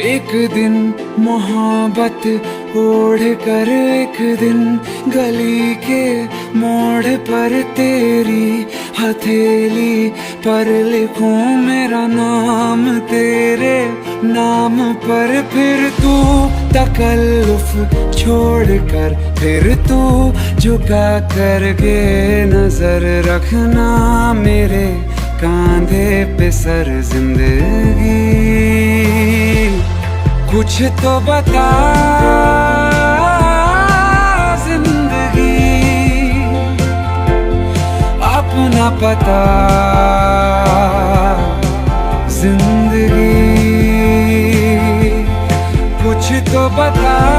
एक दिन मोहब्बत ओढ़ कर एक दिन गली के मोड़ पर तेरी हथेली पर लिखूं मेरा नाम तेरे नाम पर। फिर तू तकल्लुफ छोड़ कर फिर तू झुका करके नजर रखना मेरे कांधे पे सर जिंदगी। कुछ तो बता जिंदगी अपना पता जिंदगी। कुछ तो बता